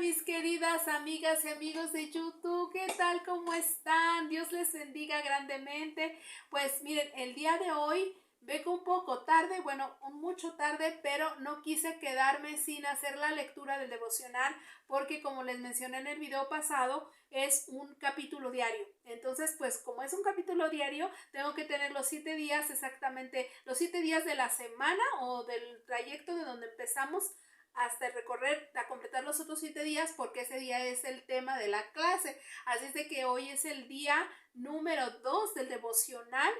mis queridas amigas y amigos de YouTube? ¿Qué tal? ¿Cómo están? Dios les bendiga grandemente. Pues miren, el día de hoy vengo un poco tarde, bueno, mucho tarde, pero no quise quedarme sin hacer la lectura del devocional porque, como les mencioné en el video pasado, es un capítulo diario. Entonces, pues como es un capítulo diario, tengo que tener los 7 días exactamente, los 7 días de la semana o del trayecto de donde empezamos hasta recorrer, a completar los otros 7 días, porque ese día es el tema de la clase. Así es de que hoy es el día número 2 del devocional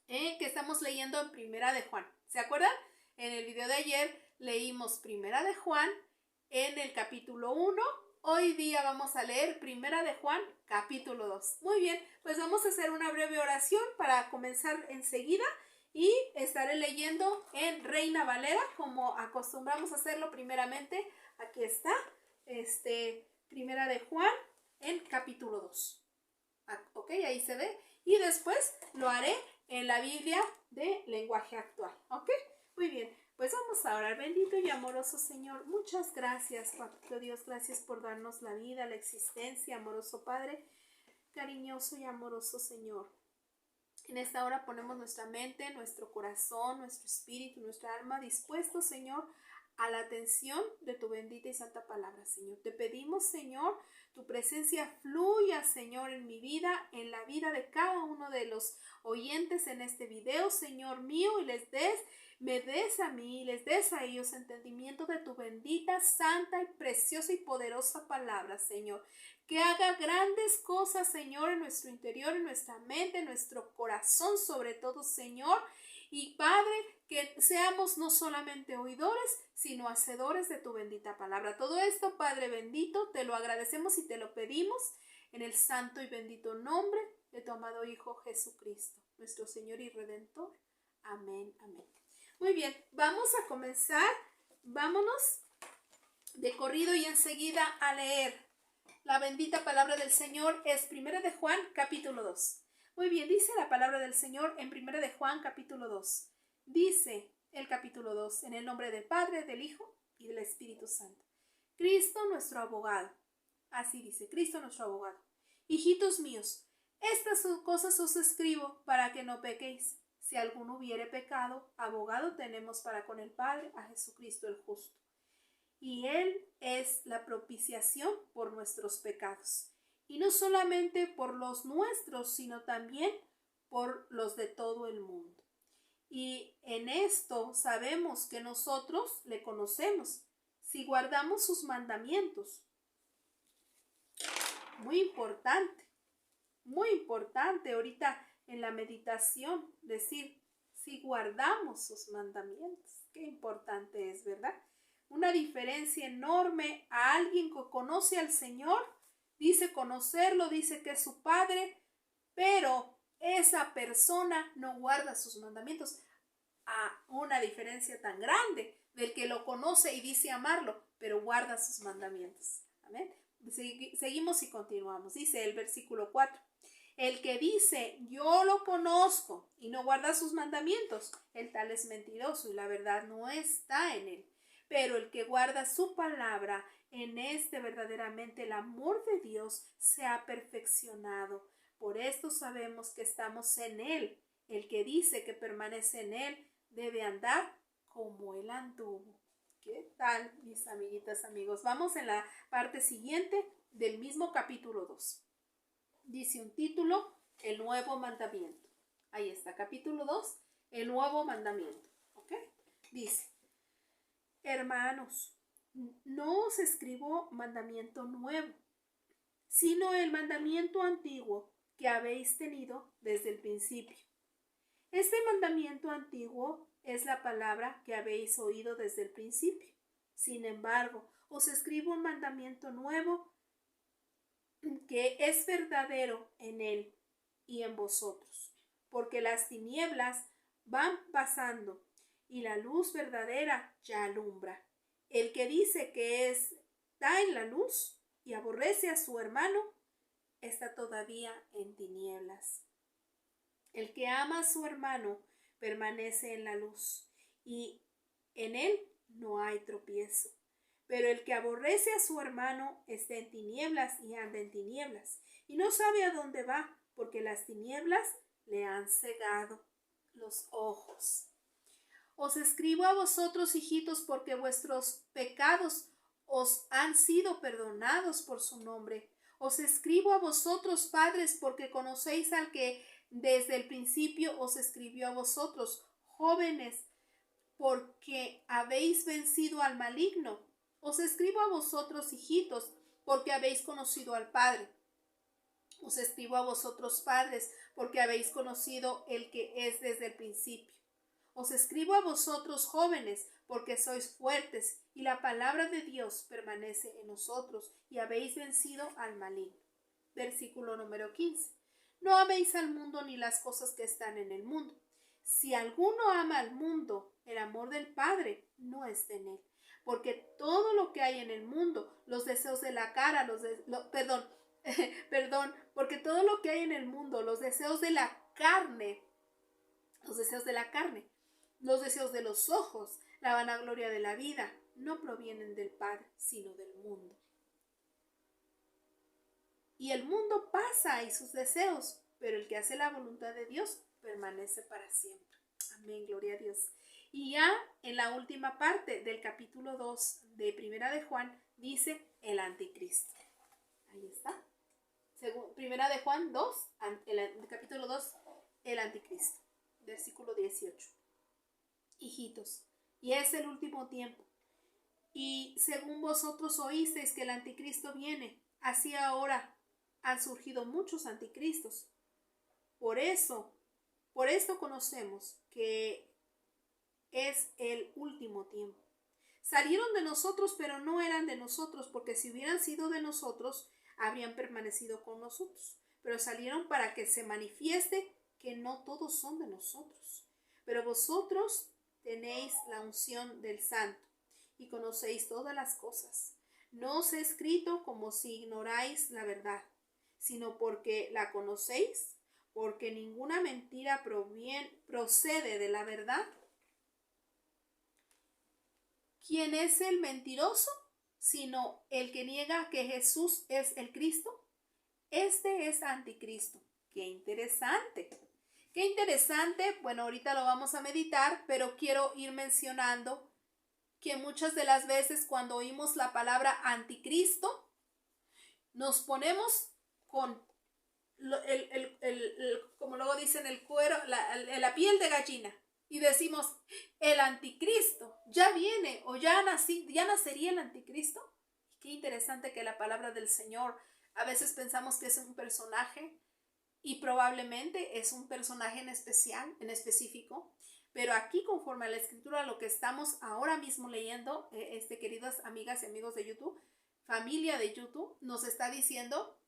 que estamos leyendo en Primera de Juan. ¿Se acuerdan? En el video de ayer leímos Primera de Juan en el capítulo 1. Hoy día vamos a leer Primera de Juan, capítulo 2. Muy bien, pues vamos a hacer una breve oración para comenzar enseguida. Y estaré leyendo en Reina Valera, como acostumbramos a hacerlo primeramente. Aquí está, Primera de Juan en capítulo 2. Ok, ahí se ve. Y después lo haré en la Biblia de lenguaje actual. Ok, muy bien. Pues vamos a orar. Bendito y amoroso Señor, muchas gracias, Papito Dios. Gracias por darnos la vida, la existencia, amoroso Padre, cariñoso y amoroso Señor. En esta hora ponemos nuestra mente, nuestro corazón, nuestro espíritu, nuestra alma dispuestos, Señor, a la atención de tu bendita y santa palabra, Señor. Te pedimos, Señor, tu presencia fluya, Señor, en mi vida, en la vida de cada uno de los oyentes en este video, Señor mío, y me des a mí, les des a ellos entendimiento de tu bendita, santa y preciosa y poderosa palabra, Señor. Que haga grandes cosas, Señor, en nuestro interior, en nuestra mente, en nuestro corazón, sobre todo, Señor. Y Padre, que seamos no solamente oidores, sino hacedores de tu bendita palabra. Todo esto, Padre bendito, te lo agradecemos y te lo pedimos en el santo y bendito nombre de tu amado Hijo Jesucristo, nuestro Señor y Redentor. Amén, amén. Muy bien, vamos a comenzar. Vámonos de corrido y enseguida a leer. La bendita palabra del Señor es 1 de Juan, capítulo 2. Muy bien, dice la palabra del Señor en 1 de Juan, capítulo 2. Dice el capítulo 2, en el nombre del Padre, del Hijo y del Espíritu Santo. Cristo nuestro abogado. Así dice, Cristo nuestro abogado. Hijitos míos, estas cosas os escribo para que no pequéis. Si alguno hubiere pecado, abogado tenemos para con el Padre, a Jesucristo el justo. Y Él es la propiciación por nuestros pecados. Y no solamente por los nuestros, sino también por los de todo el mundo. Y en esto sabemos que nosotros le conocemos, si guardamos sus mandamientos. Muy importante ahorita en la meditación decir, si guardamos sus mandamientos. Qué importante es, ¿verdad? Una diferencia enorme a alguien que conoce al Señor, dice conocerlo, dice que es su Padre, pero esa persona no guarda sus mandamientos. A una diferencia tan grande del que lo conoce y dice amarlo, pero guarda sus mandamientos. Amén. Seguimos y continuamos. Dice el versículo 4. El que dice, yo lo conozco y no guarda sus mandamientos, el tal es mentiroso y la verdad no está en él. Pero el que guarda su palabra, en este verdaderamente el amor de Dios se ha perfeccionado. Por esto sabemos que estamos en Él. El que dice que permanece en Él debe andar como Él anduvo. ¿Qué tal, mis amiguitas, amigos? Vamos en la parte siguiente del mismo capítulo 2. Dice un título, el nuevo mandamiento. Ahí está, capítulo 2, el nuevo mandamiento. ¿Ok? Dice, hermanos, no os escribo mandamiento nuevo, sino el mandamiento antiguo que habéis tenido desde el principio. Este mandamiento antiguo es la palabra que habéis oído desde el principio. Sin embargo, os escribo un mandamiento nuevo que es verdadero en él y en vosotros, porque las tinieblas van pasando y la luz verdadera ya alumbra. El que dice que está en la luz y aborrece a su hermano, está todavía en tinieblas. El que ama a su hermano permanece en la luz y en él no hay tropiezo. Pero el que aborrece a su hermano está en tinieblas y anda en tinieblas, y no sabe a dónde va, porque las tinieblas le han cegado los ojos. Os escribo a vosotros, hijitos, porque vuestros pecados os han sido perdonados por su nombre. Os escribo a vosotros, padres, porque conocéis al que desde el principio os escribió a vosotros, jóvenes, porque habéis vencido al maligno. Os escribo a vosotros, hijitos, porque habéis conocido al Padre. Os escribo a vosotros, padres, porque habéis conocido el que es desde el principio. Os escribo a vosotros, jóvenes, porque sois fuertes, y la palabra de Dios permanece en nosotros, y habéis vencido al maligno. Versículo número 15. No améis al mundo ni las cosas que están en el mundo. Si alguno ama al mundo, el amor del Padre no está en él. Porque todo lo que hay en el mundo, los deseos de la cara, porque todo lo que hay en el mundo, los deseos de la carne, los deseos de los ojos, la vanagloria de la vida, no provienen del Padre, sino del mundo. Y el mundo pasa y sus deseos, pero el que hace la voluntad de Dios permanece para siempre. Amén, gloria a Dios. Y ya en la última parte del capítulo 2 de Primera de Juan dice el anticristo. Ahí está. Primera de Juan 2, el capítulo 2, el anticristo. Versículo 18. Hijitos, y es el último tiempo. Y según vosotros oísteis que el anticristo viene, así ahora han surgido muchos anticristos. Por esto conocemos que es el último tiempo. Salieron de nosotros, pero no eran de nosotros, porque si hubieran sido de nosotros, habrían permanecido con nosotros. Pero salieron para que se manifieste que no todos son de nosotros. Pero vosotros tenéis la unción del Santo y conocéis todas las cosas. No os he escrito como si ignoráis la verdad, sino porque la conocéis, porque ninguna mentira procede de la verdad. ¿Quién es el mentiroso? Sino el que niega que Jesús es el Cristo. Este es anticristo. ¡Qué interesante! ¡Qué interesante! Bueno, ahorita lo vamos a meditar, pero quiero ir mencionando que muchas de las veces cuando oímos la palabra anticristo, nos ponemos con como luego dicen, el cuero, la piel de gallina, y decimos, el anticristo ya viene, o ya nacería el anticristo. Qué interesante que la palabra del Señor, a veces pensamos que es un personaje, y probablemente es un personaje en específico, pero aquí, conforme a la escritura, lo que estamos ahora mismo leyendo, queridas amigas y amigos de YouTube, familia de YouTube, nos está diciendo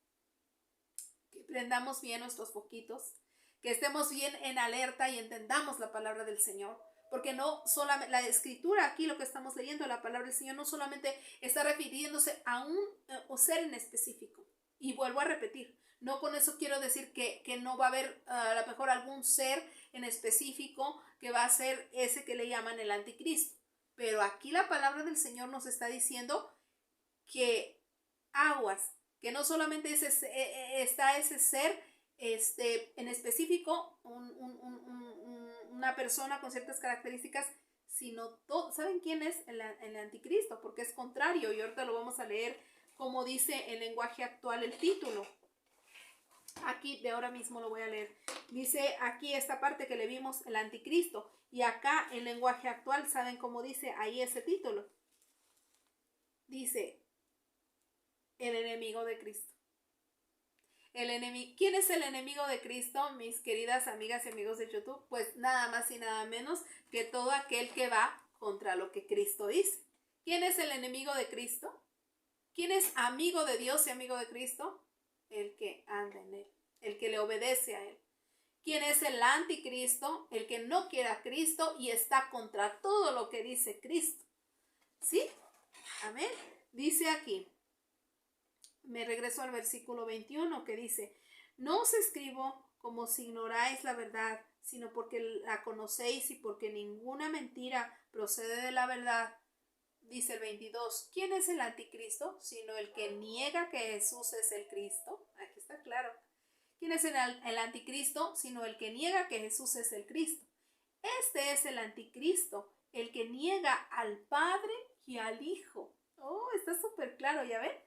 que prendamos bien nuestros foquitos, que estemos bien en alerta y entendamos la palabra del Señor, porque no solamente la escritura aquí, lo que estamos leyendo, la palabra del Señor no solamente está refiriéndose a un ser en específico. Y vuelvo a repetir, no con eso quiero decir que no va a haber a lo mejor algún ser en específico que va a ser ese que le llaman el anticristo, pero aquí la palabra del Señor nos está diciendo que aguas, que no solamente está ese ser en específico, una persona con ciertas características, sino todo. ¿Saben quién es el anticristo? Porque es contrario, y ahorita lo vamos a leer como dice en lenguaje actual el título. Aquí de ahora mismo lo voy a leer. Dice aquí esta parte que le vimos, el anticristo, y acá en lenguaje actual, ¿saben cómo dice ahí ese título? Dice, el enemigo de Cristo. ¿Quién es el enemigo de Cristo, mis queridas amigas y amigos de YouTube? Pues nada más y nada menos que todo aquel que va contra lo que Cristo dice. ¿Quién es el enemigo de Cristo? ¿Quién es amigo de Dios y amigo de Cristo? El que anda en él, el que le obedece a él. ¿Quién es el anticristo? El que no quiere a Cristo y está contra todo lo que dice Cristo. ¿Sí? Amén. Dice aquí, me regreso al versículo 21 que dice, no os escribo como si ignoráis la verdad, sino porque la conocéis y porque ninguna mentira procede de la verdad. dice el 22, ¿quién es el anticristo? Sino el que niega que Jesús es el Cristo. Aquí está claro. ¿Quién es el anticristo? Sino el que niega que Jesús es el Cristo. Este es el anticristo, el que niega al Padre y al Hijo. Oh, está súper claro, ¿ya ven?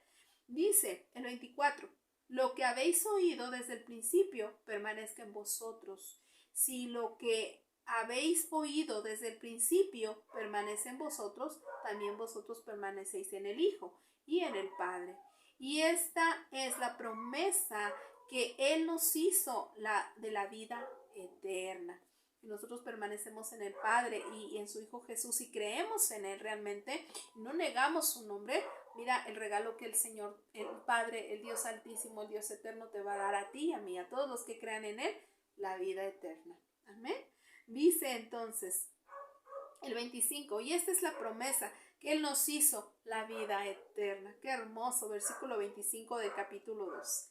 Dice el 24, lo que habéis oído desde el principio permanezca en vosotros. Si lo que habéis oído desde el principio permanece en vosotros, también vosotros permanecéis en el Hijo y en el Padre. Y esta es la promesa que Él nos hizo, de la vida eterna. Y nosotros permanecemos en el Padre y en su Hijo Jesús y creemos en Él realmente, no negamos su nombre. Mira el regalo que el Señor, el Padre, el Dios Altísimo, el Dios Eterno te va a dar a ti y a mí, a todos los que crean en Él, la vida eterna. Amén. Dice entonces el 25, y esta es la promesa que Él nos hizo, la vida eterna. Qué hermoso, versículo 25 del capítulo 2.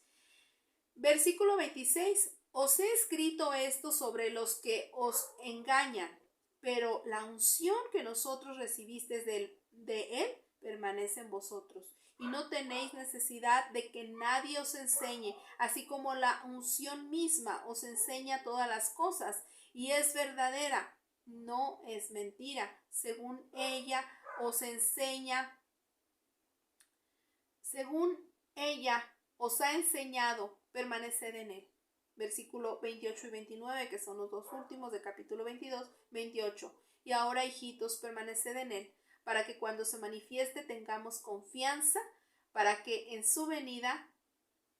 Versículo 26, os he escrito esto sobre los que os engañan, pero la unción que nosotros recibisteis de Él permanece en vosotros. Y no tenéis necesidad de que nadie os enseñe, así como la unción misma os enseña todas las cosas, y es verdadera, no es mentira. Según ella os enseña, según ella os ha enseñado, permaneced en Él. Versículo 28 y 29, que son los dos últimos del capítulo 22, 28. Y ahora, hijitos, permaneced en Él, para que cuando se manifieste tengamos confianza, para que en su venida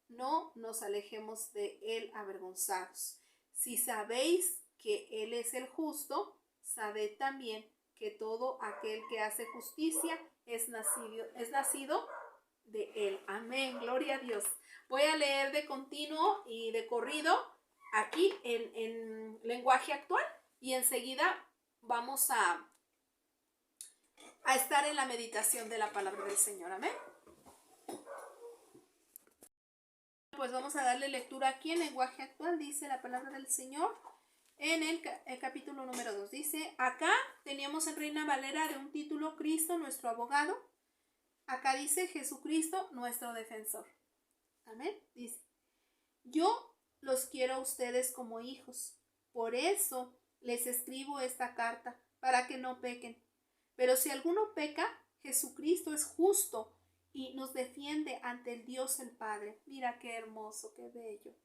no nos alejemos de Él avergonzados. Si sabéis que Él es el justo, sabed también que todo aquel que hace justicia es nacido de Él. Amén, gloria a Dios. Voy a leer de continuo y de corrido aquí en lenguaje actual y enseguida vamos a estar en la meditación de la palabra del Señor. Amén. Pues vamos a darle lectura aquí en lenguaje actual. Dice la palabra del Señor en el capítulo número 2. Dice, acá teníamos en Reina Valera de un título Cristo nuestro abogado. Acá dice Jesucristo nuestro defensor. Amén. Dice, yo los quiero a ustedes como hijos. Por eso les escribo esta carta, para que no pequen. Pero si alguno peca, Jesucristo es justo y nos defiende ante el Dios el Padre. Mira qué hermoso, qué bello.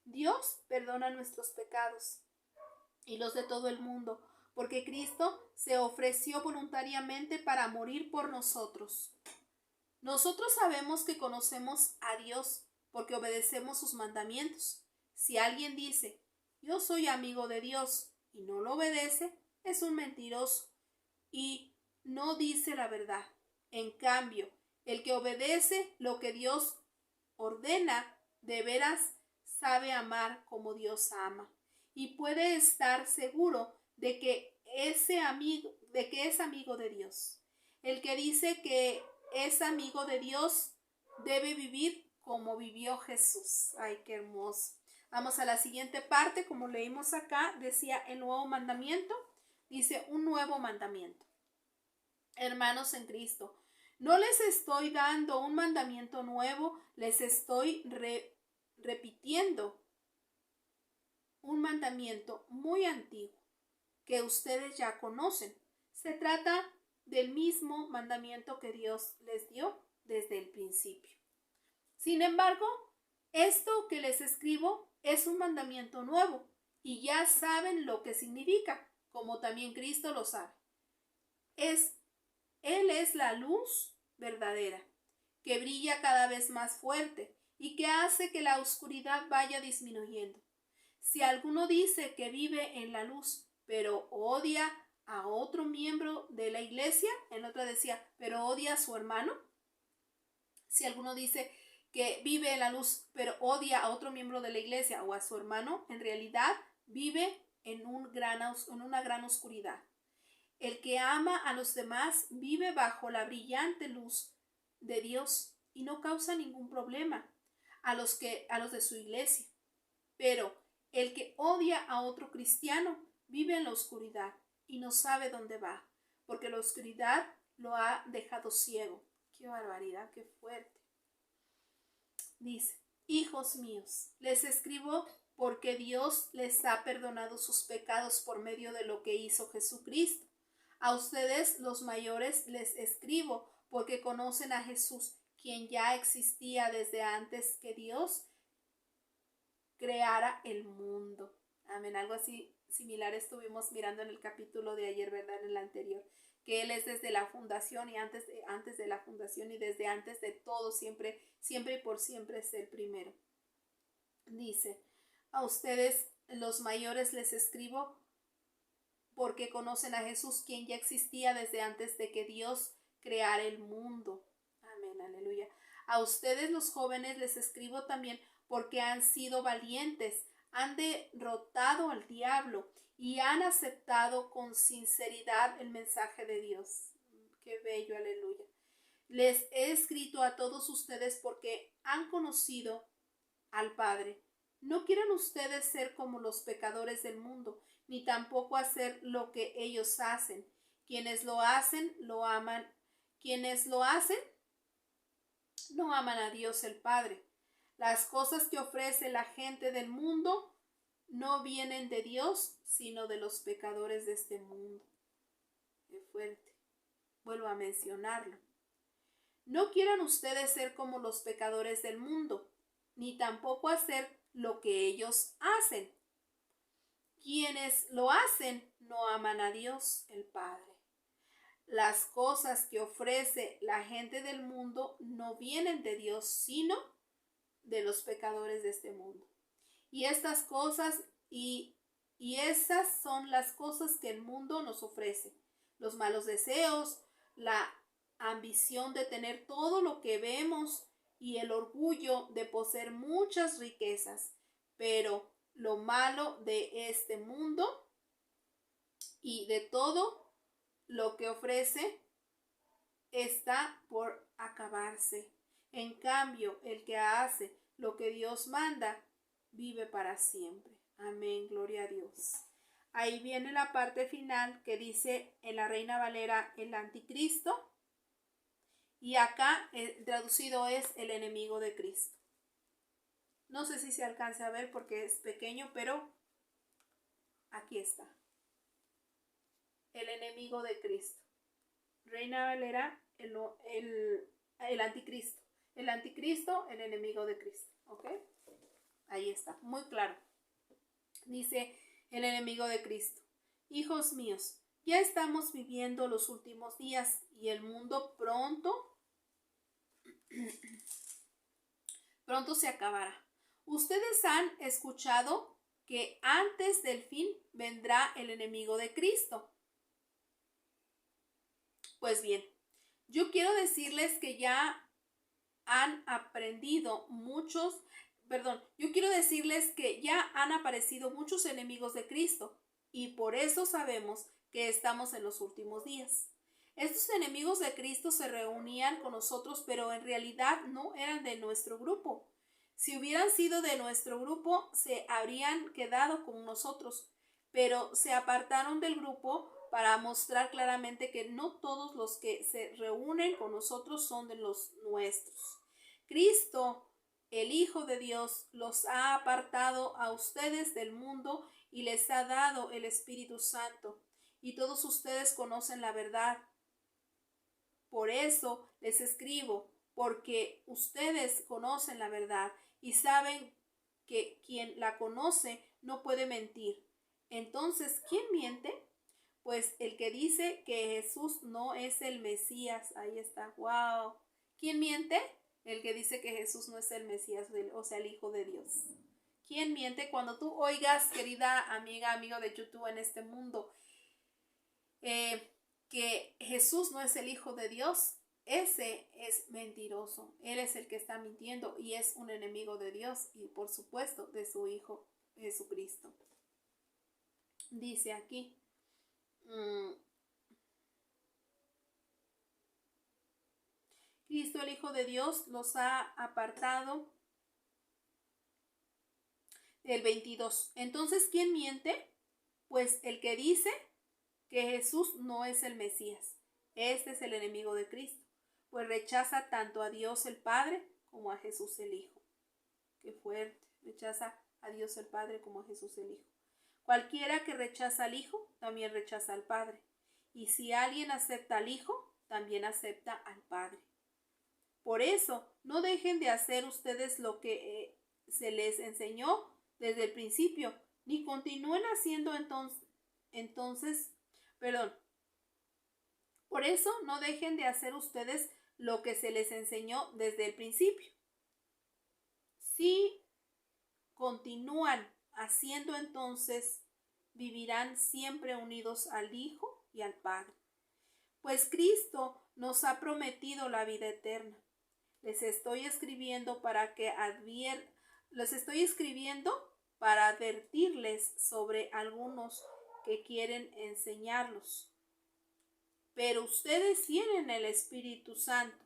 Dios perdona nuestros pecados y los de todo el mundo, porque Cristo se ofreció voluntariamente para morir por nosotros. Nosotros sabemos que conocemos a Dios porque obedecemos sus mandamientos. Si alguien dice, yo soy amigo de Dios y no lo obedece, es un mentiroso y no dice la verdad. En cambio, el que obedece lo que Dios ordena, de veras sabe amar como Dios ama y puede estar seguro de que es amigo de Dios. El que dice que es amigo de Dios debe vivir como vivió Jesús. Ay, qué hermoso. Vamos a la siguiente parte, como leímos acá, decía el nuevo mandamiento, dice un nuevo mandamiento. Hermanos en Cristo, no les estoy dando un mandamiento nuevo, les estoy repitiendo un mandamiento muy antiguo que ustedes ya conocen. Se trata del mismo mandamiento que Dios les dio desde el principio. Sin embargo, esto que les escribo es un mandamiento nuevo y ya saben lo que significa, como también Cristo lo sabe. Él es la luz verdadera, que brilla cada vez más fuerte y que hace que la oscuridad vaya disminuyendo. Si alguno dice que vive en la luz, pero odia a otro miembro de la iglesia, en otra decía, pero odia a su hermano. Si alguno dice que vive en la luz, pero odia a otro miembro de la iglesia o a su hermano, en realidad vive en una gran oscuridad. El que ama a los demás vive bajo la brillante luz de Dios y no causa ningún problema a los de su iglesia. Pero el que odia a otro cristiano vive en la oscuridad y no sabe dónde va, porque la oscuridad lo ha dejado ciego. Qué barbaridad, qué fuerte. Dice, hijos míos, les escribo porque Dios les ha perdonado sus pecados por medio de lo que hizo Jesucristo. A ustedes, los mayores, les escribo porque conocen a Jesús, quien ya existía desde antes que Dios creara el mundo. Amén. Algo así similar estuvimos mirando en el capítulo de ayer, ¿verdad? En el anterior. Que Él es desde la fundación y antes de la fundación y desde antes de todo, siempre y por siempre es el primero. Dice, a ustedes, los mayores, les escribo porque conocen a Jesús, quien ya existía desde antes de que Dios creara el mundo. Amén, aleluya. A ustedes, los jóvenes, les escribo también porque han sido valientes, han derrotado al diablo y han aceptado con sinceridad el mensaje de Dios. Qué bello, aleluya. Les he escrito a todos ustedes porque han conocido al Padre. No quieran ustedes ser como los pecadores del mundo, ni tampoco hacer lo que ellos hacen. Quienes lo hacen, lo aman. Quienes lo hacen, no aman a Dios el Padre. Las cosas que ofrece la gente del mundo no vienen de Dios, sino de los pecadores de este mundo. Qué fuerte. Vuelvo a mencionarlo. No quieran ustedes ser como los pecadores del mundo, ni tampoco hacer lo que ellos hacen. Quienes lo hacen no aman a Dios el Padre. Las cosas que ofrece la gente del mundo no vienen de Dios, sino de los pecadores de este mundo. Y estas cosas y esas son las cosas que el mundo nos ofrece. Los malos deseos, la ambición de tener todo lo que vemos y el orgullo de poseer muchas riquezas. Pero lo malo de este mundo y de todo lo que ofrece está por acabarse. En cambio, el que hace lo que Dios manda vive para siempre. Amén, gloria a Dios. Ahí viene la parte final que dice en la Reina Valera el anticristo, y acá traducido es el enemigo de Cristo. No sé si se alcanza a ver porque es pequeño, pero aquí está. El enemigo de Cristo. Reina Valera, el anticristo. El anticristo, el enemigo de Cristo. ¿Ok? Ahí está, muy claro. Dice el enemigo de Cristo. Hijos míos, ya estamos viviendo los últimos días y el mundo pronto se acabará. Ustedes han escuchado que antes del fin vendrá el enemigo de Cristo. Pues bien, yo quiero decirles que ya han aparecido muchos enemigos de Cristo, y por eso sabemos que estamos en los últimos días. Estos enemigos de Cristo se reunían con nosotros, pero en realidad no eran de nuestro grupo. Si hubieran sido de nuestro grupo, se habrían quedado con nosotros, pero se apartaron del grupo para mostrar claramente que no todos los que se reúnen con nosotros son de los nuestros. Cristo, el Hijo de Dios, los ha apartado a ustedes del mundo y les ha dado el Espíritu Santo. Y todos ustedes conocen la verdad. Por eso les escribo, porque ustedes conocen la verdad y saben que quien la conoce no puede mentir. Entonces, ¿quién miente? Pues el que dice que Jesús no es el Mesías. Ahí está. ¡Wow! ¿Quién miente? El que dice que Jesús no es el Mesías, o sea, el Hijo de Dios. ¿Quién miente? Cuando tú oigas, querida amiga, amigo de YouTube en este mundo, que Jesús no es el Hijo de Dios, ese es mentiroso. Él es el que está mintiendo y es un enemigo de Dios y, por supuesto, de su Hijo Jesucristo. Dice aquí. Cristo, el Hijo de Dios, los ha apartado. El 22. Entonces, ¿quién miente? Pues el que dice que Jesús no es el Mesías. Este es el enemigo de Cristo, pues rechaza tanto a Dios el Padre como a Jesús el Hijo. Qué fuerte, rechaza a Dios el Padre como a Jesús el Hijo. Cualquiera que rechaza al Hijo, también rechaza al Padre. Y si alguien acepta al Hijo, también acepta al Padre. Por eso, no dejen de hacer ustedes lo que se les enseñó desde el principio, ni continúen haciendo por eso no dejen de hacer ustedes lo que se les enseñó desde el principio. Si continúan haciendo, entonces vivirán siempre unidos al Hijo y al Padre. Pues Cristo nos ha prometido la vida eterna. Les estoy escribiendo para advertirles sobre algunos que quieren enseñarlos. Pero ustedes tienen el Espíritu Santo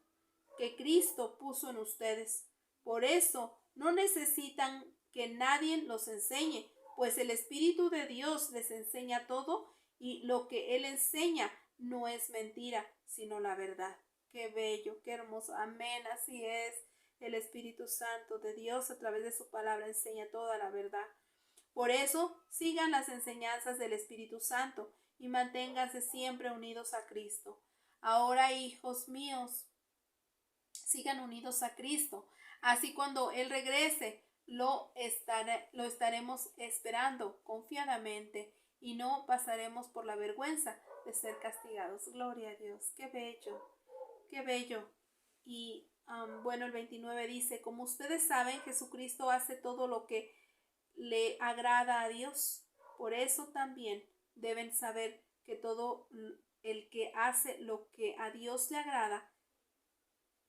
que Cristo puso en ustedes. Por eso no necesitan que nadie los enseñe, pues el Espíritu de Dios les enseña todo y lo que Él enseña no es mentira, sino la verdad. Qué bello, qué hermoso. Amén, así es. El Espíritu Santo de Dios a través de su palabra enseña toda la verdad. Por eso sigan las enseñanzas del Espíritu Santo y manténganse siempre unidos a Cristo. Ahora, hijos míos, sigan unidos a Cristo. Así cuando Él regrese, lo estaremos esperando confiadamente y no pasaremos por la vergüenza de ser castigados. Gloria a Dios. Qué bello, qué bello. Y bueno, el 29 dice, como ustedes saben, Jesucristo hace todo lo que le agrada a Dios. Por eso también deben saber que todo el que hace lo que a Dios le agrada,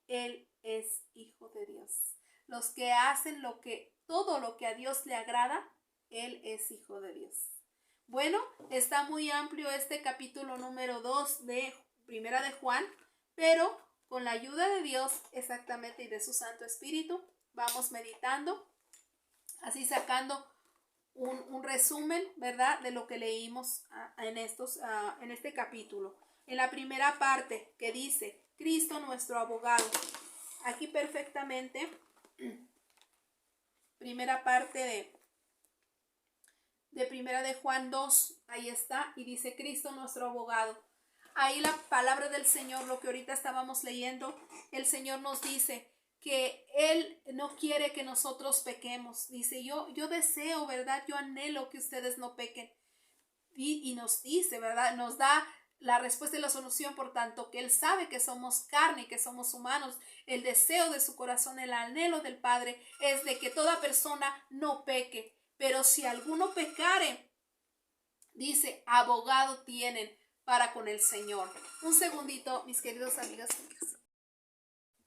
Él es hijo de Dios. Los que hacen todo lo que a Dios le agrada, Él es hijo de Dios. Bueno, está muy amplio este capítulo número 2 de Primera de Juan, pero con la ayuda de Dios exactamente y de su Santo Espíritu, vamos meditando, así sacando un resumen, ¿verdad?, de lo que leímos en este capítulo. En la primera parte que dice, Cristo nuestro abogado. Aquí perfectamente, primera parte de Primera de Juan 2, ahí está, y dice Cristo nuestro abogado. Ahí la palabra del Señor, lo que ahorita estábamos leyendo, el Señor nos dice que Él no quiere que nosotros pequemos. Dice, yo deseo, ¿verdad? Yo anhelo que ustedes no pequen. Y nos dice, ¿verdad? Nos da la respuesta y la solución, por tanto, que Él sabe que somos carne y que somos humanos. El deseo de su corazón, el anhelo del Padre es de que toda persona no peque. Pero si alguno pecare, dice, abogado tienen para con el Señor. Un segundito, mis queridos amigos.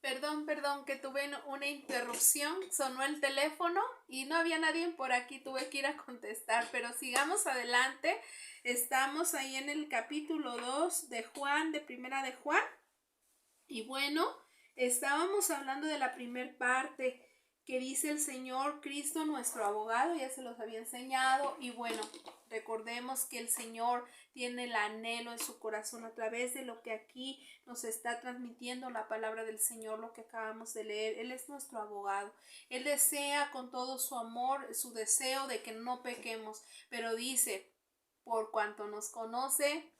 Perdón, que tuve una interrupción, sonó el teléfono y no había nadie por aquí, tuve que ir a contestar, pero sigamos adelante. Estamos ahí en el capítulo 2 de Juan, de Primera de Juan, y bueno, estábamos hablando de la primer parte que dice el Señor Cristo nuestro abogado, ya se los había enseñado, y bueno, recordemos que el Señor tiene el anhelo en su corazón a través de lo que aquí nos está transmitiendo la palabra del Señor, lo que acabamos de leer. Él es nuestro abogado. Él desea con todo su amor, su deseo de que no pequemos, pero dice, por cuanto nos conoce,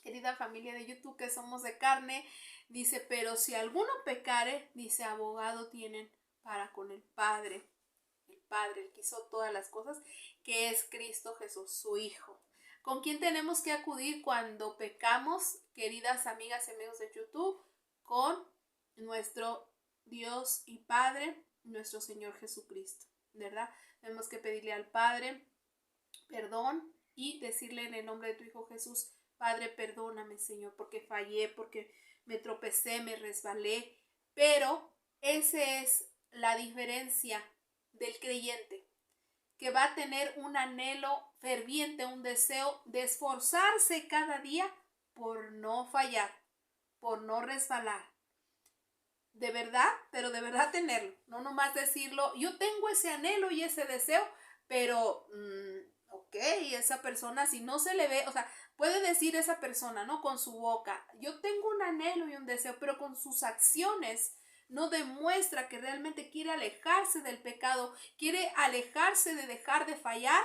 querida familia de YouTube, que somos de carne, dice, pero si alguno pecare, dice, abogado tienen para con el Padre, el que hizo todas las cosas, que es Cristo Jesús, su Hijo. ¿Con quién tenemos que acudir cuando pecamos, queridas amigas y amigos de YouTube? Con nuestro Dios y Padre, nuestro Señor Jesucristo, ¿verdad? Tenemos que pedirle al Padre perdón y decirle en el nombre de tu Hijo Jesús, Padre, perdóname, Señor, porque fallé, porque me tropecé, me resbalé. Pero esa es la diferencia del creyente, que va a tener un anhelo ferviente, un deseo de esforzarse cada día por no fallar, por no resbalar. De verdad, pero de verdad tenerlo, no nomás decirlo, yo tengo ese anhelo y ese deseo, pero ok, esa persona si no se le ve, o sea, Puede decir esa persona, ¿no? Con su boca, yo tengo un anhelo y un deseo, pero con sus acciones no demuestra que realmente quiere alejarse del pecado, quiere alejarse de dejar de fallar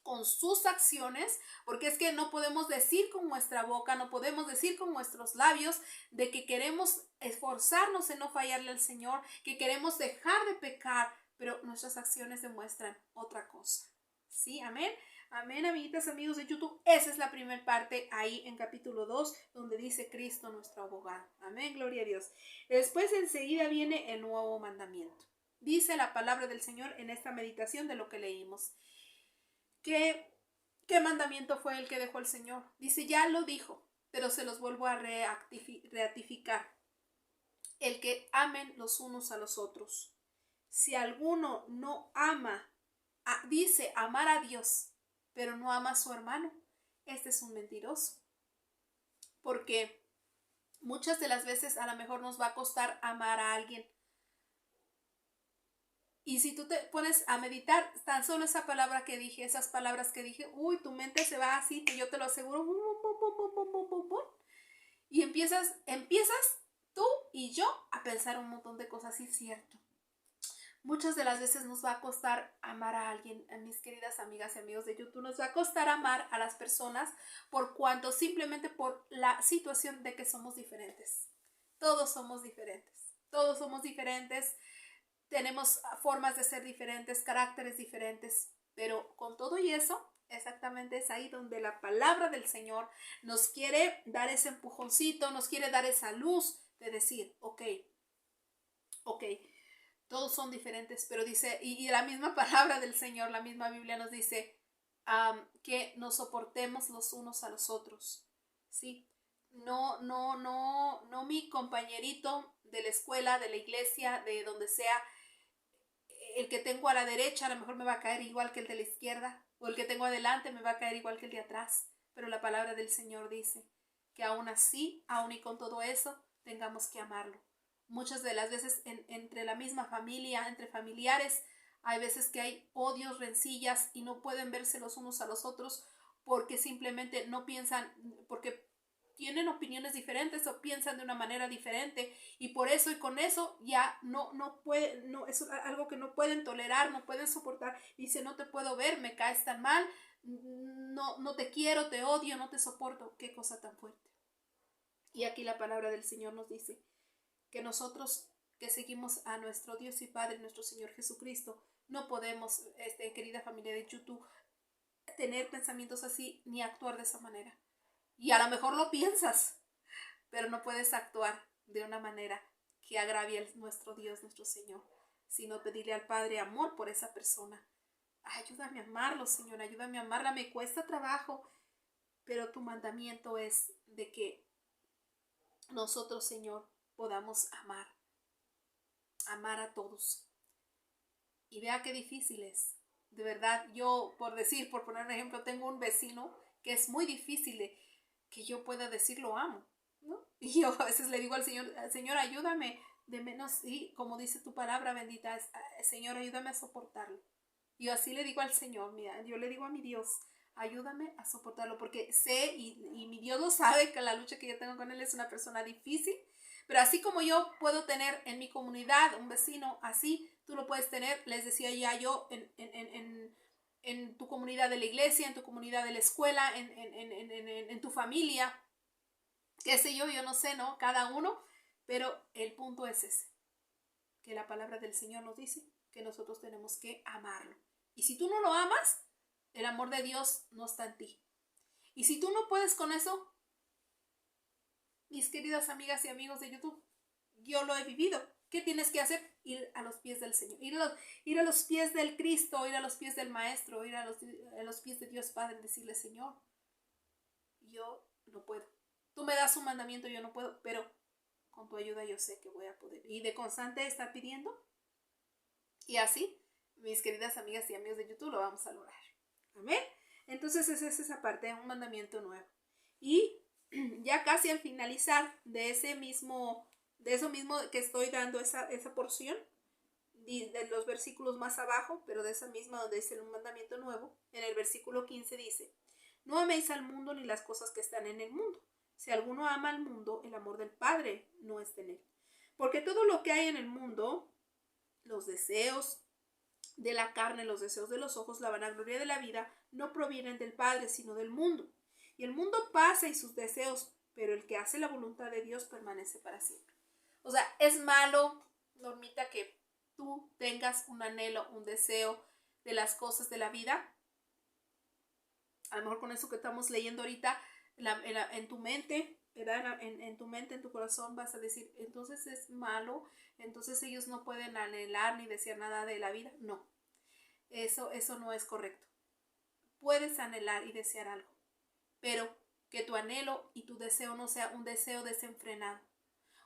con sus acciones, porque es que no podemos decir con nuestra boca, no podemos decir con nuestros labios de que queremos esforzarnos en no fallarle al Señor, que queremos dejar de pecar, pero nuestras acciones demuestran otra cosa. ¿Sí? Amén. Amén, amiguitas, amigos de YouTube. Esa es la primera parte ahí en capítulo 2, donde dice Cristo nuestro abogado. Amén, gloria a Dios. Después enseguida viene el nuevo mandamiento. Dice la palabra del Señor en esta meditación de lo que leímos. ¿Qué mandamiento fue el que dejó el Señor? Dice, ya lo dijo, pero se los vuelvo a ratificar. El que amen los unos a los otros. Si alguno no ama, dice amar a Dios, pero no ama a su hermano, este es un mentiroso. Porque muchas de las veces a lo mejor nos va a costar amar a alguien. Y si tú te pones a meditar tan solo esa palabra que dije, esas palabras que dije, uy, tu mente se va así, que yo te lo aseguro, y empiezas tú y yo a pensar un montón de cosas, y es cierto. Muchas de las veces nos va a costar amar a alguien, a mis queridas amigas y amigos de YouTube, nos va a costar amar a las personas por cuanto simplemente por la situación de que somos diferentes. Todos somos diferentes, tenemos formas de ser diferentes, caracteres diferentes, pero con todo y eso, exactamente es ahí donde la palabra del Señor nos quiere dar ese empujoncito, nos quiere dar esa luz de decir, ok, todos son diferentes, pero dice, y la misma palabra del Señor, la misma Biblia nos dice que nos soportemos los unos a los otros, ¿sí? No mi compañerito de la escuela, de la iglesia, de donde sea, el que tengo a la derecha a lo mejor me va a caer igual que el de la izquierda, o el que tengo adelante me va a caer igual que el de atrás, pero la palabra del Señor dice que aún así, aún y con todo eso, tengamos que amarlo. Muchas de las veces entre la misma familia, entre familiares, hay veces que hay odios, rencillas y no pueden verse los unos a los otros porque simplemente no piensan, porque tienen opiniones diferentes o piensan de una manera diferente, y por eso y con eso ya no es algo que no pueden tolerar, no pueden soportar. Dice, no te puedo ver, me caes tan mal, no te quiero, te odio, no te soporto. Qué cosa tan fuerte. Y aquí la palabra del Señor nos dice que nosotros que seguimos a nuestro Dios y Padre, nuestro Señor Jesucristo, no podemos, querida familia de YouTube, tener pensamientos así ni actuar de esa manera. Y a lo mejor lo piensas, pero no puedes actuar de una manera que agravie a nuestro Dios, nuestro Señor, sino pedirle al Padre amor por esa persona. Ayúdame a amarlo, Señor, ayúdame a amarla, me cuesta trabajo, pero tu mandamiento es de que nosotros, Señor, podamos amar a todos. Y vea qué difícil es. De verdad, yo, por poner un ejemplo, tengo un vecino que es muy difícil que yo pueda decir lo amo, ¿no? Y yo a veces le digo al Señor, ayúdame de menos, y como dice tu palabra bendita, Señor, ayúdame a soportarlo. Y yo así le digo al Señor, mira, yo le digo a mi Dios, ayúdame a soportarlo, porque sé, y mi Dios lo sabe, que la lucha que yo tengo con Él es una persona difícil, pero así como yo puedo tener en mi comunidad un vecino así, tú lo puedes tener, les decía ya yo, en tu comunidad de la iglesia, en tu comunidad de la escuela, en tu familia, qué sé yo no sé, ¿no? Cada uno, pero el punto es ese, que la palabra del Señor nos dice que nosotros tenemos que amarlo. Y si tú no lo amas, el amor de Dios no está en ti. Y si tú no puedes con eso, mis queridas amigas y amigos de YouTube, yo lo he vivido. ¿Qué tienes que hacer? Ir a los pies del Señor, ir a los pies del Cristo, ir a los pies del Maestro, ir a los pies de Dios Padre, decirle, Señor, yo no puedo. Tú me das un mandamiento, yo no puedo, pero con tu ayuda yo sé que voy a poder. Y de constante estar pidiendo. Y así, mis queridas amigas y amigos de YouTube, lo vamos a lograr. Amén. Entonces esa es esa parte, un mandamiento nuevo. Y ya casi al finalizar de eso mismo que estoy dando esa porción, de los versículos más abajo, pero de esa misma donde dice un mandamiento nuevo, en el versículo 15 dice, No améis al mundo ni las cosas que están en el mundo. Si alguno ama al mundo, el amor del Padre no está en él. Porque todo lo que hay en el mundo, los deseos de la carne, los deseos de los ojos, la vanagloria de la vida, no provienen del Padre, sino del mundo. Y el mundo pasa y sus deseos, pero el que hace la voluntad de Dios permanece para siempre. O sea, es malo, Normita, que tú tengas un anhelo, un deseo de las cosas de la vida. A lo mejor con eso que estamos leyendo ahorita, en tu mente, ¿verdad? En tu mente, en tu corazón vas a decir, entonces es malo, entonces ellos no pueden anhelar ni desear nada de la vida. No, eso no es correcto. Puedes anhelar y desear algo, pero que tu anhelo y tu deseo no sea un deseo desenfrenado,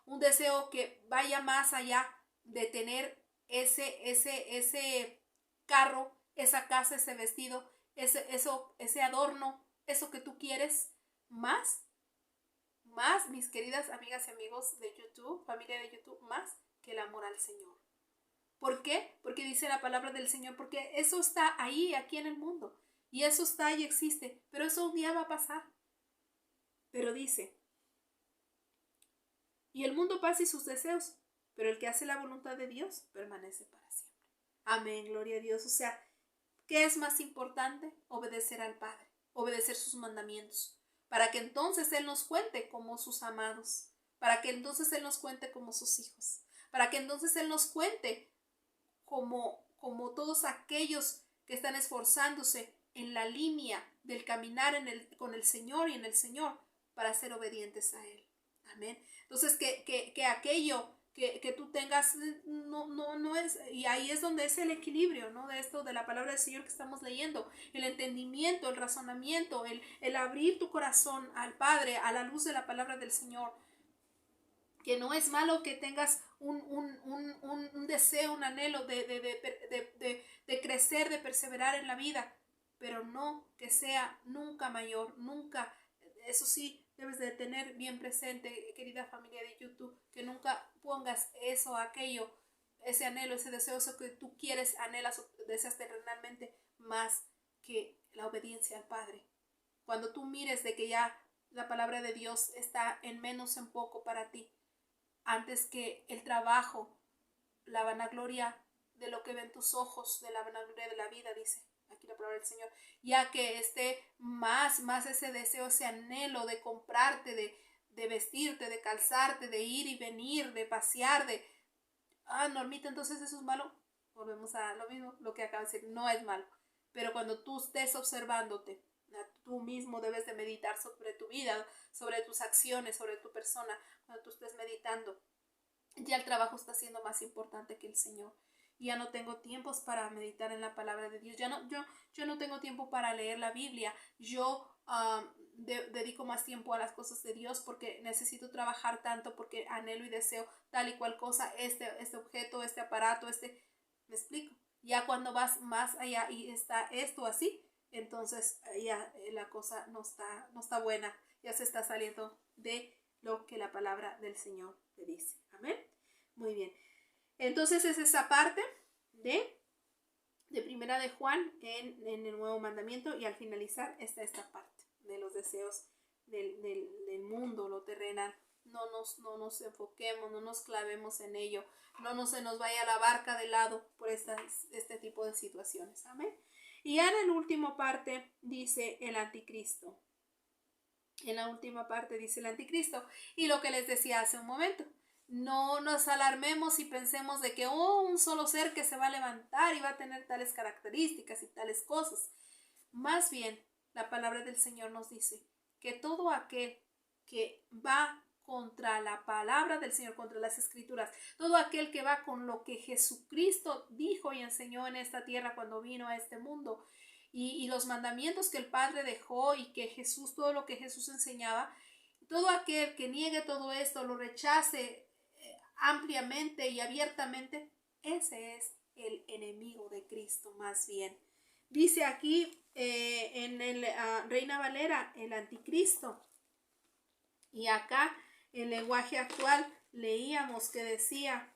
un deseo que vaya más allá de tener ese carro, esa casa, ese vestido, ese adorno, eso que tú quieres, más, mis queridas amigas y amigos de YouTube, familia de YouTube, más que el amor al Señor. ¿Por qué? Porque dice la palabra del Señor, porque eso está ahí, aquí en el mundo, y eso está y existe, pero eso un día va a pasar. Pero dice, y el mundo pasa y sus deseos, pero el que hace la voluntad de Dios permanece para siempre. Amén, gloria a Dios. O sea, ¿qué es más importante? Obedecer al Padre, obedecer sus mandamientos, para que entonces Él nos cuente como sus amados, para que entonces Él nos cuente como sus hijos, para que entonces Él nos cuente como todos aquellos que están esforzándose en la línea del caminar con el Señor y en el Señor para ser obedientes a Él. Amén. Entonces, que aquello que tú tengas no es, y ahí es donde es el equilibrio, ¿no? De esto, de la palabra del Señor que estamos leyendo, el entendimiento, el razonamiento, el abrir tu corazón al Padre, a la luz de la palabra del Señor. Que no es malo que tengas un deseo, un anhelo de crecer, de perseverar en la vida, pero no que sea nunca mayor, nunca. Eso sí, debes de tener bien presente, querida familia de YouTube, que nunca pongas eso, aquello, ese anhelo, ese deseo, eso que tú quieres, anhelas o deseas terrenalmente, más que la obediencia al Padre. Cuando tú mires de que ya la palabra de Dios está en menos en poco para ti, antes que el trabajo, la vanagloria de lo que ven tus ojos, de la vanagloria de la vida, dice aquí la palabra del Señor, ya que esté más ese deseo, ese anhelo de comprarte, de vestirte, de calzarte, de ir y venir, de pasear, Normita, entonces eso es malo. Volvemos a lo mismo, lo que acabo de decir, no es malo, pero cuando tú estés observándote, tú mismo debes de meditar sobre tu vida, sobre tus acciones, sobre tu persona. Cuando tú estés meditando, ya el trabajo está siendo más importante que el Señor. Ya no tengo tiempos para meditar en la palabra de Dios. Yo no tengo tiempo para leer la Biblia. Yo dedico más tiempo a las cosas de Dios porque necesito trabajar tanto, porque anhelo y deseo tal y cual cosa, este objeto, este aparato, ¿me explico? Ya cuando vas más allá y está esto así, entonces ya la cosa no está buena, ya se está saliendo de lo que la palabra del Señor te dice. Amén. Muy bien. Entonces es esa parte de Primera de Juan en el nuevo mandamiento, y al finalizar está esta parte de los deseos del mundo, lo terrenal. No nos enfoquemos, no nos clavemos en ello, no se nos vaya la barca de lado por este tipo de situaciones. Amén. Y ya en la última parte dice el anticristo. En la última parte dice el anticristo. Y lo que les decía hace un momento, no nos alarmemos y pensemos de que un solo ser que se va a levantar y va a tener tales características y tales cosas. Más bien, la palabra del Señor nos dice que todo aquel que va contra la palabra del Señor, contra las escrituras, todo aquel que va con lo que Jesucristo dijo y enseñó en esta tierra cuando vino a este mundo, y los mandamientos que el Padre dejó y que Jesús, todo lo que Jesús enseñaba, todo aquel que niegue todo esto, lo rechace ampliamente y abiertamente, ese es el enemigo de Cristo más bien. Dice aquí en el Reina Valera, el anticristo, y acá en lenguaje actual leíamos que decía,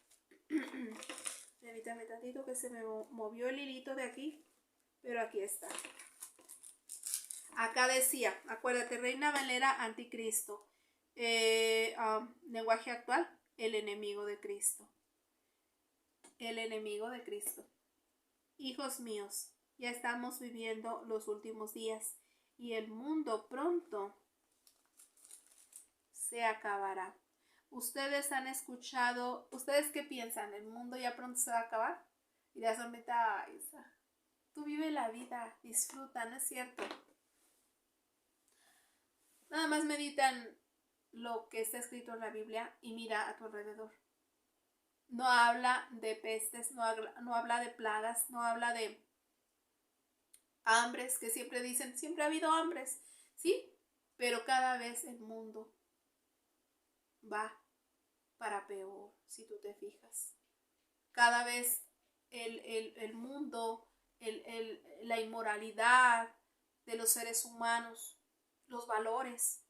permítame tantito que se me movió el hilito de aquí, pero aquí está. Acá decía, acuérdate, Reina Valera, anticristo. Lenguaje actual, el enemigo de Cristo. El enemigo de Cristo. Hijos míos, ya estamos viviendo los últimos días y el mundo pronto se acabará. Ustedes han escuchado, ¿ustedes qué piensan? ¿El mundo ya pronto se va a acabar? Y la someta, tú vive la vida, disfruta, ¿no es cierto? Nada más meditan lo que está escrito en la Biblia y mira a tu alrededor. No habla de pestes, no habla de plagas, no habla de hambres, que siempre dicen, siempre ha habido hambres, ¿sí? Pero cada vez el mundo va para peor, si tú te fijas. Cada vez el mundo, la inmoralidad de los seres humanos, los valores,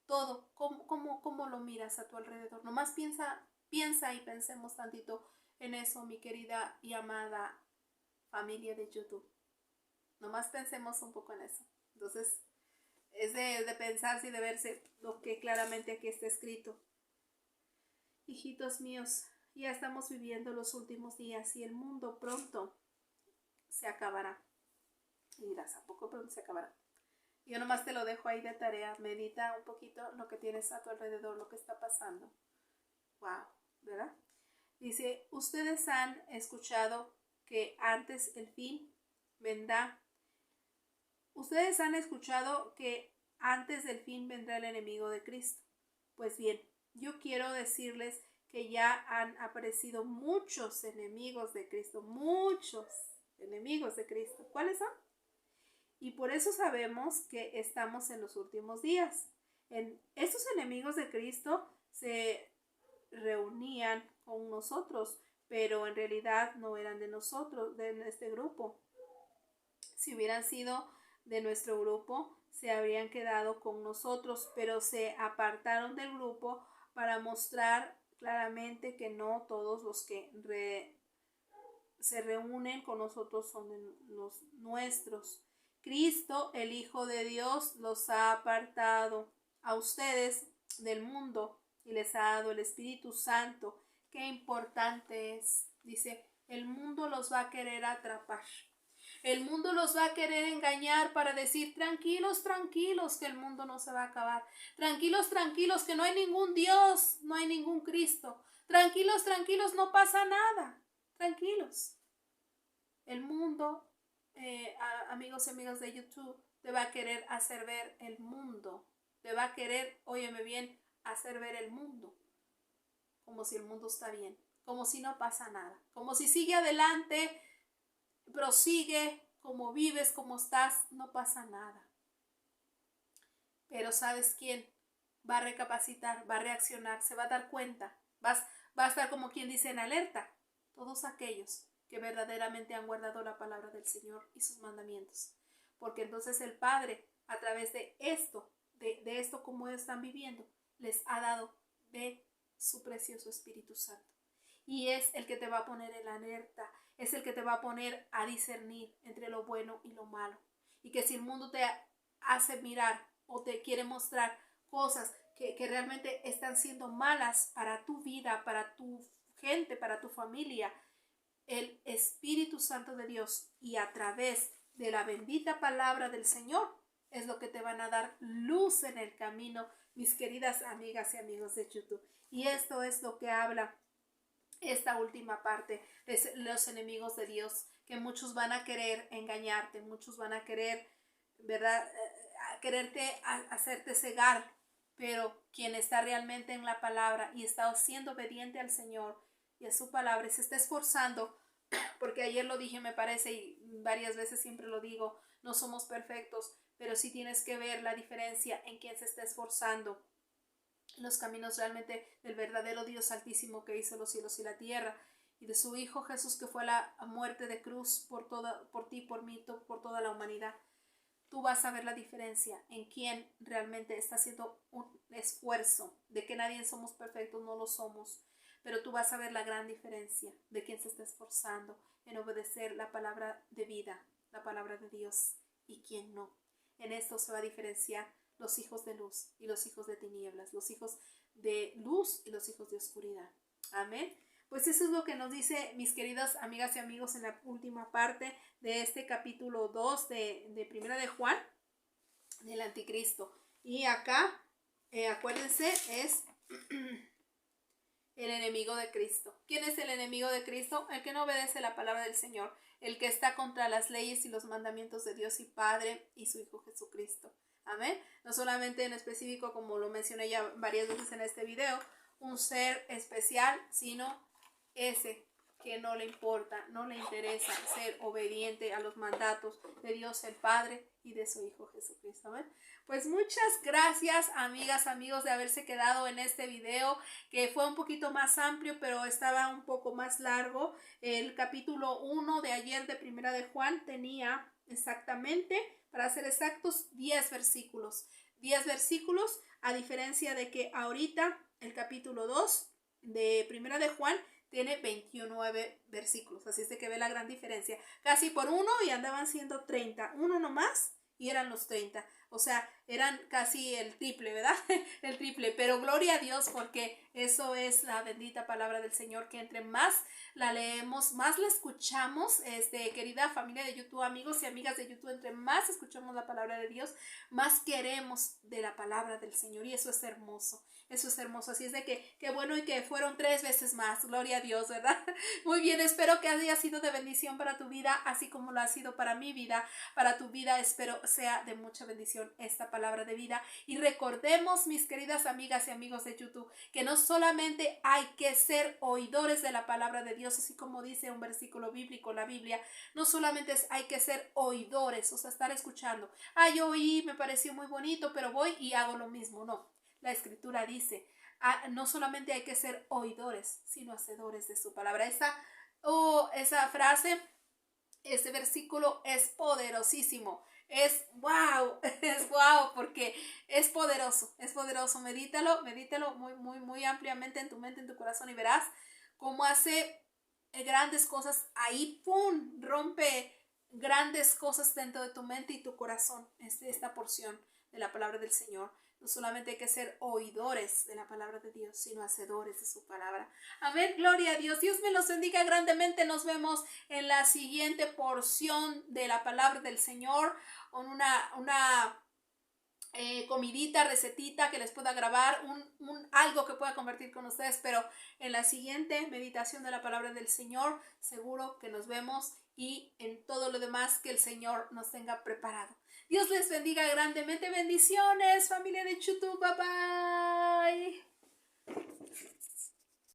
todo, ¿cómo lo miras a tu alrededor? Nomás piensa y pensemos tantito en eso, mi querida y amada familia de YouTube. Nomás pensemos un poco en eso. Entonces, es de pensarse y de verse lo que claramente aquí está escrito. Hijitos míos, ya estamos viviendo los últimos días y el mundo pronto se acabará. Y dirás, ¿a poco pronto se acabará? Yo nomás te lo dejo ahí de tarea. Medita un poquito lo que tienes a tu alrededor, lo que está pasando. Wow, ¿verdad? Dice, ustedes han escuchado que antes el fin vendrá. Ustedes han escuchado que antes del fin vendrá el enemigo de Cristo. Pues bien, yo quiero decirles que ya han aparecido muchos enemigos de Cristo, muchos enemigos de Cristo. ¿Cuáles son? Y por eso sabemos que estamos en los últimos días. Estos enemigos de Cristo se reunían con nosotros, pero en realidad no eran de nosotros, de este grupo. Si hubieran sido de nuestro grupo, se habrían quedado con nosotros, pero se apartaron del grupo para mostrar claramente que no todos los que se reúnen con nosotros son los nuestros. Cristo, el Hijo de Dios, los ha apartado a ustedes del mundo y les ha dado el Espíritu Santo. Qué importante es. Dice, el mundo los va a querer atrapar. El mundo los va a querer engañar para decir, tranquilos, tranquilos, que el mundo no se va a acabar. Tranquilos, tranquilos, que no hay ningún Dios, no hay ningún Cristo. Tranquilos, tranquilos, no pasa nada. Tranquilos. El mundo, amigos y amigas de YouTube, te va a querer hacer ver el mundo. Te va a querer, óyeme bien, hacer ver el mundo. Como si el mundo está bien. Como si no pasa nada. Como si sigue adelante, prosigue, como vives, como estás, no pasa nada. Pero ¿sabes quién? Va a recapacitar, va a reaccionar, se va a dar cuenta. Va a estar como quien dice en alerta. Todos aquellos que verdaderamente han guardado la palabra del Señor y sus mandamientos. Porque entonces el Padre, a través de esto, de esto como están viviendo, les ha dado de su precioso Espíritu Santo. Y es el que te va a poner en alerta, es el que te va a poner a discernir entre lo bueno y lo malo. Y que si el mundo te hace mirar o te quiere mostrar cosas que realmente están siendo malas para tu vida, para tu gente, para tu familia, el Espíritu Santo de Dios y a través de la bendita palabra del Señor es lo que te van a dar luz en el camino, mis queridas amigas y amigos de YouTube. Y esto es lo que habla esta última parte de los enemigos de Dios, que muchos van a querer engañarte, muchos van a querer, ¿verdad?, a quererte hacerte cegar, pero quien está realmente en la palabra y está siendo obediente al Señor y a su palabra y se está esforzando, porque ayer lo dije me parece y varias veces siempre lo digo, no somos perfectos, pero sí tienes que ver la diferencia en quien se está esforzando los caminos realmente del verdadero Dios altísimo que hizo los cielos y la tierra y de su Hijo Jesús que fue a la muerte de cruz por ti, por mí, por toda la humanidad. Tú vas a ver la diferencia en quién realmente está haciendo un esfuerzo, de que nadie somos perfectos, no lo somos, pero tú vas a ver la gran diferencia de quién se está esforzando en obedecer la palabra de vida, la palabra de Dios y quién no. en esto se va a diferenciar los hijos de luz y los hijos de tinieblas, los hijos de luz y los hijos de oscuridad. Amén. Pues eso es lo que nos dice, mis queridas amigas y amigos, en la última parte de este capítulo 2 de Primera de Juan, del anticristo. Y acá, acuérdense, es el enemigo de Cristo. ¿Quién es el enemigo de Cristo? El que no obedece la palabra del Señor, el que está contra las leyes y los mandamientos de Dios y Padre y su Hijo Jesucristo. Amén. No solamente en específico, como lo mencioné ya varias veces en este video, un ser especial, sino ese que no le importa, no le interesa ser obediente a los mandatos de Dios el Padre y de su Hijo Jesucristo. ¿Ven? Pues muchas gracias, amigas, amigos, de haberse quedado en este video, que fue un poquito más amplio, pero estaba un poco más largo. El capítulo 1 de ayer de Primera de Juan tenía exactamente, para ser exactos, 10 versículos. 10 versículos, a diferencia de que ahorita el capítulo 2 de Primera de Juan tiene 29 versículos, así es de que ve la gran diferencia. Casi por uno y andaban siendo 30, uno nomás y eran los 30. O sea, eran casi el triple, ¿verdad? El triple, pero gloria a Dios, porque eso es la bendita palabra del Señor, que entre más la leemos, más la escuchamos, querida familia de YouTube, amigos y amigas de YouTube, entre más escuchamos la palabra de Dios, más queremos de la palabra del Señor, y eso es hermoso. Eso es hermoso, así es de que qué bueno, y que fueron 3 veces más, gloria a Dios, ¿verdad? Muy bien, espero que haya sido de bendición para tu vida, así como lo ha sido para mi vida, para tu vida. Espero sea de mucha bendición esta palabra de vida. Y recordemos, mis queridas amigas y amigos de YouTube, que no solamente hay que ser oidores de la palabra de Dios, así como dice un versículo bíblico, la Biblia, no solamente hay que ser oidores, o sea, estar escuchando. Yo oí, me pareció muy bonito, pero voy y hago lo mismo. No. La Escritura dice, no solamente hay que ser oidores, sino hacedores de su palabra. Esa frase, ese versículo es poderosísimo. Es wow, porque es poderoso. Medítalo muy, muy, muy ampliamente en tu mente, en tu corazón, y verás cómo hace grandes cosas. Ahí, ¡pum!, rompe grandes cosas dentro de tu mente y tu corazón. Esta porción de la palabra del Señor. No solamente hay que ser oidores de la palabra de Dios, sino hacedores de su palabra. Amén, gloria a Dios. Dios me los bendiga grandemente. Nos vemos en la siguiente porción de la palabra del Señor, con una comidita, recetita que les pueda grabar, algo que pueda compartir con ustedes, pero en la siguiente meditación de la palabra del Señor, seguro que nos vemos, y en todo lo demás que el Señor nos tenga preparado. Dios les bendiga grandemente. Bendiciones, familia de YouTube. Bye bye.